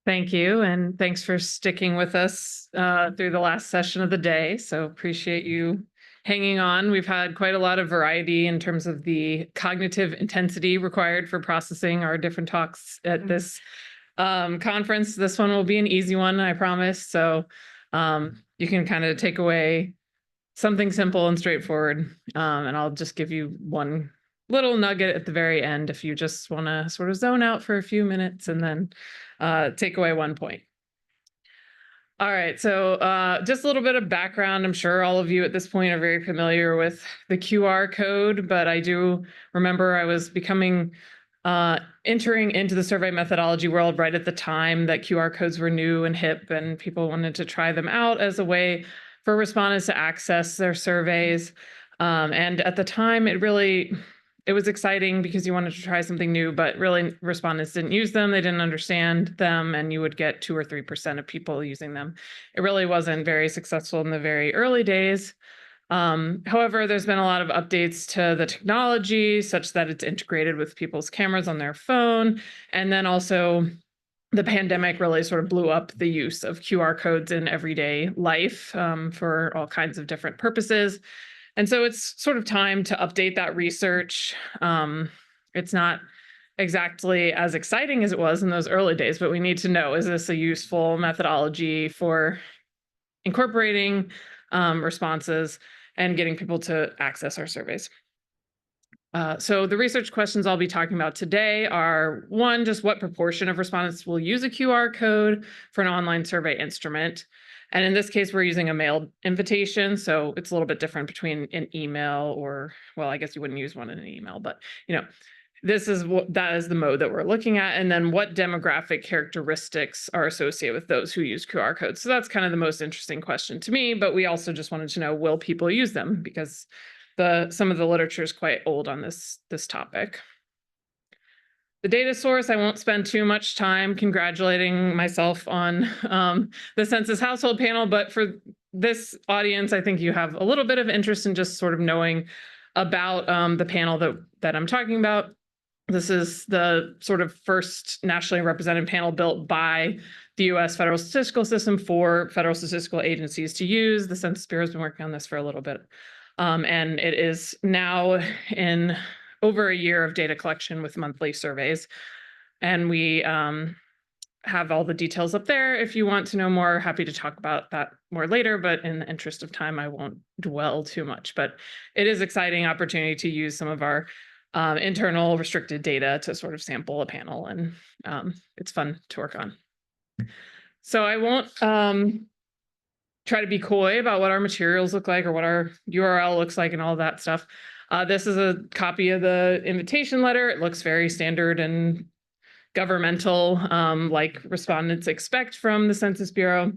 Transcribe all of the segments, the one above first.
Thank you, and thanks for sticking with us through the last session of the day. So appreciate you hanging on. We've had quite a lot of variety in terms of the cognitive intensity required for processing our different talks at this conference. This one will be an easy one, I promise. So you can kind of take away something simple and straightforward. And I'll just give you one little nugget at the very end if you just want to sort of zone out for a few minutes and then take away one point. All right, so just a little bit of background. I'm sure all of you at this point are very familiar with the QR code, but I do remember I was entering into the survey methodology world right at the time that QR codes were new and hip, and people wanted to try them out as a way for respondents to access their surveys. And at the time, it was exciting because you wanted to try something new, but really respondents didn't use them. They didn't understand them, and you would get 2 or 3% of people using them. It really wasn't very successful in the very early days. However, there's been a lot of updates to the technology such that it's integrated with people's cameras on their phone. And then also the pandemic really sort of blew up the use of QR codes in everyday life for all kinds of different purposes. And so it's sort of time to update that research. It's not exactly as exciting as it was in those early days, but we need to know, is this a useful methodology for incorporating responses and getting people to access our surveys? So the research questions I'll be talking about today are, one, just what proportion of respondents will use a QR code for an online survey instrument? And in this case, we're using a mailed invitation, so it's a little bit different between an email or, well, I guess you wouldn't use one in an email, but that is the mode that we're looking at. And then what demographic characteristics are associated with those who use QR codes? So that's kind of the most interesting question to me, but we also just wanted to know, will people use them? Because some of the literature is quite old on this topic. The data source, I won't spend too much time congratulating myself on the census household panel, but for this audience, I think you have a little bit of interest in just sort of knowing about the panel that I'm talking about. This is the sort of first nationally represented panel built by the US federal statistical system for federal statistical agencies to use. The Census Bureau has been working on this for a little bit. And it is now in over a year of data collection with monthly surveys. And we have all the details up there. If you want to know more, happy to talk about that more later, but in the interest of time, I won't dwell too much. But it is an exciting opportunity to use some of our internal restricted data to sort of sample a panel, and it's fun to work on. So I won't try to be coy about what our materials look like or what our URL looks like and all that stuff. This is a copy of the invitation letter. It looks very standard and governmental, like respondents expect from the Census Bureau.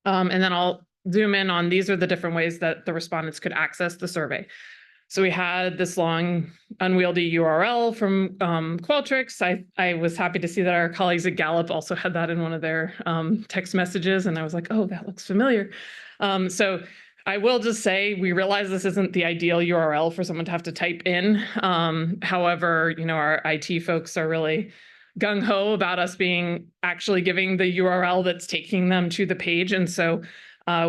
And then I'll zoom in on, these are the different ways that the respondents could access the survey. So we had this long unwieldy URL from Qualtrics. I was happy to see that our colleagues at Gallup also had that in one of their text messages. And I was like, oh, that looks familiar. So I will just say, we realize this isn't the ideal URL for someone to have to type in. However, our IT folks are really gung-ho about us actually giving the URL that's taking them to the page. And so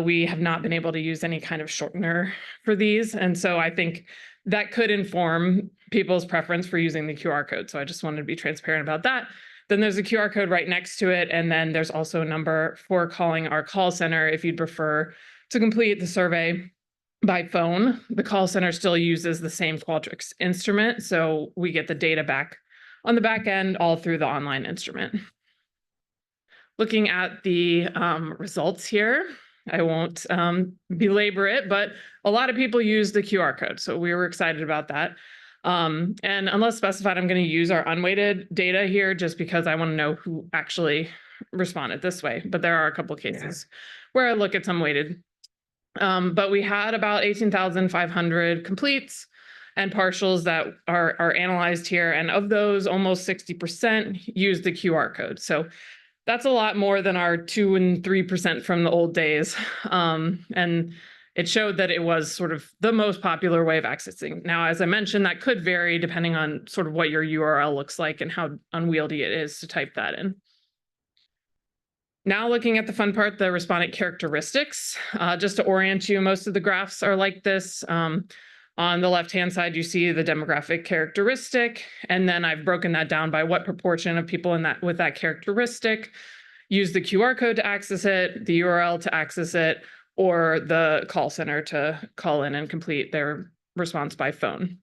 we have not been able to use any kind of shortener for these. And so I think that could inform people's preference for using the QR code. So I just wanted to be transparent about that. Then there's a QR code right next to it. And then there's also a number for calling our call center if you'd prefer to complete the survey by phone. The call center still uses the same Qualtrics instrument, so we get the data back on the back end all through the online instrument. Looking at the results here, I won't belabor it, but a lot of people use the QR code, so we were excited about that. And unless specified, I'm going to use our unweighted data here just because I want to know who actually responded this way. But there are a couple of cases where I look at some weighted. But we had about 18,500 completes and partials that are analyzed here. And of those, almost 60% use the QR code. So that's a lot more than our 2 and 3% from the old days. And it showed that it was sort of the most popular way of accessing. Now, as I mentioned, that could vary depending on sort of what your URL looks like and how unwieldy it is to type that in. Now looking at the fun part, the respondent characteristics. Just to orient you, most of the graphs are like this. On the left-hand side, you see the demographic characteristic, and then I've broken that down by what proportion of people in that with that characteristic use the QR code to access it, the URL to access it, or the call center to call in and complete their response by phone.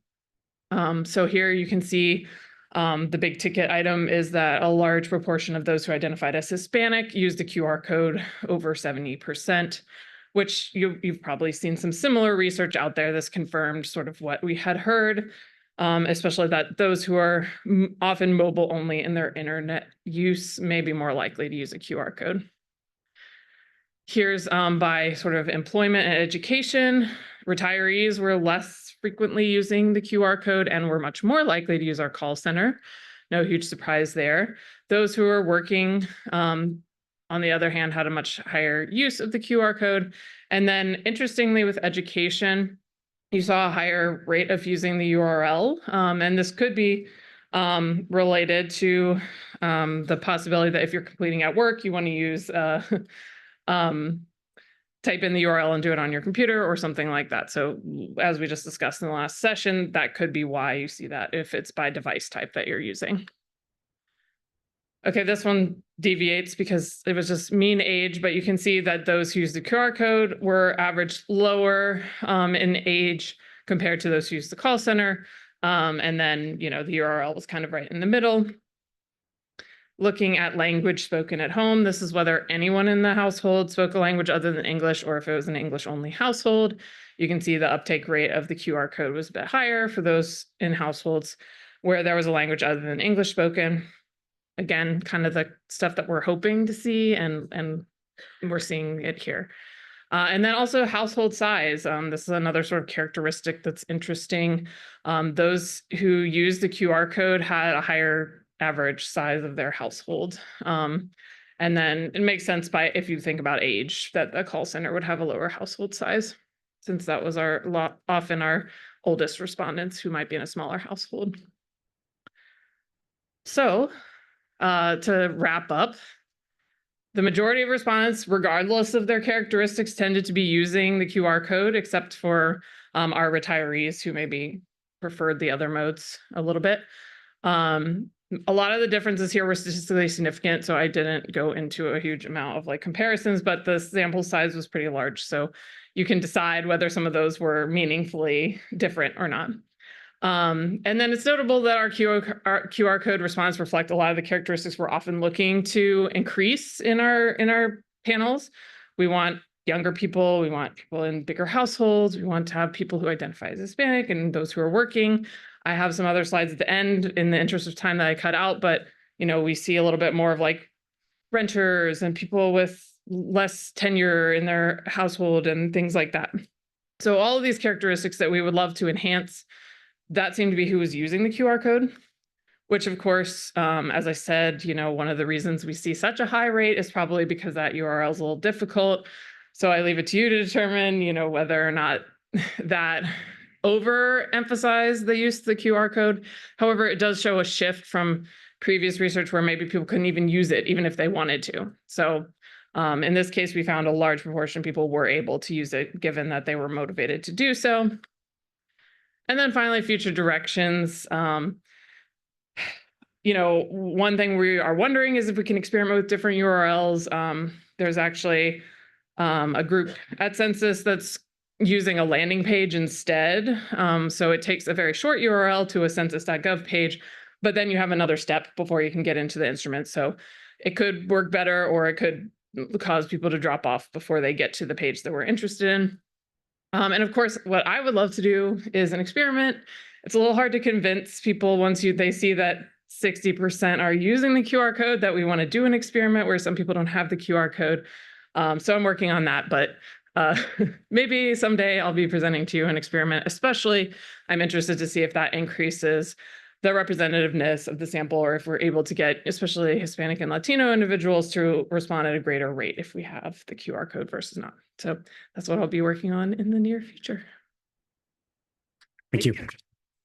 So here you can see the big ticket item is that a large proportion of those who identified as Hispanic used the QR code, over 70%, which you've probably seen some similar research out there. This confirmed sort of what we had heard, especially that those who are often mobile only in their internet use may be more likely to use a QR code. Here's by sort of employment and education. Retirees were less frequently using the QR code and were much more likely to use our call center. No huge surprise there. Those who are working, on the other hand, had a much higher use of the QR code. And then interestingly, with education, you saw a higher rate of using the URL. And this could be related to the possibility that if you're completing at work, you want to use type in the URL and do it on your computer or something like that. So as we just discussed in the last session, that could be why you see that if it's by device type that you're using. Okay, this one deviates because it was just mean age, but you can see that those who use the QR code were averaged lower in age compared to those who use the call center. And then, the URL was kind of right in the middle. Looking at language spoken at home, this is whether anyone in the household spoke a language other than English or if it was an English-only household. You can see the uptake rate of the QR code was a bit higher for those in households where there was a language other than English spoken. Again, kind of the stuff that we're hoping to see, and we're seeing it here. And then also household size. This is another sort of characteristic that's interesting. Those who use the QR code had a higher average size of their household. And then it makes sense if you think about age, that the call center would have a lower household size, since that was often our oldest respondents who might be in a smaller household. So to wrap up, the majority of respondents, regardless of their characteristics, tended to be using the QR code, except for our retirees who maybe preferred the other modes a little bit. A lot of the differences here were statistically significant, so I didn't go into a huge amount of comparisons, but the sample size was pretty large, so you can decide whether some of those were meaningfully different or not. And then it's notable that our QR code response reflect a lot of the characteristics we're often looking to increase in our panels. We want younger people, we want people in bigger households, we want to have people who identify as Hispanic and those who are working. I have some other slides at the end in the interest of time that I cut out, but we see a little bit more of renters and people with less tenure in their household and things like that. So all of these characteristics that we would love to enhance, that seemed to be who was using the QR code, which of course, as I said, one of the reasons we see such a high rate is probably because that URL is a little difficult. So I leave it to you to determine, whether or not that overemphasize the use of the QR code. However, it does show a shift from previous research where maybe people couldn't even use it, even if they wanted to. So in this case, we found a large proportion of people were able to use it, given that they were motivated to do so. And then finally, future directions. One thing we are wondering is if we can experiment with different URLs. There's actually a group at Census that's using a landing page instead. So it takes a very short URL to a census.gov page, but then you have another step before you can get into the instrument. So it could work better, or it could cause people to drop off before they get to the page that we're interested in. And of course, what I would love to do is an experiment. It's a little hard to convince people once they see that 60% are using the QR code that we want to do an experiment where some people don't have the QR code. So I'm working on that, but maybe someday I'll be presenting to you an experiment. Especially, I'm interested to see if that increases the representativeness of the sample, or if we're able to get especially Hispanic and Latino individuals to respond at a greater rate if we have the QR code versus not. So that's what I'll be working on in the near future. Thank you.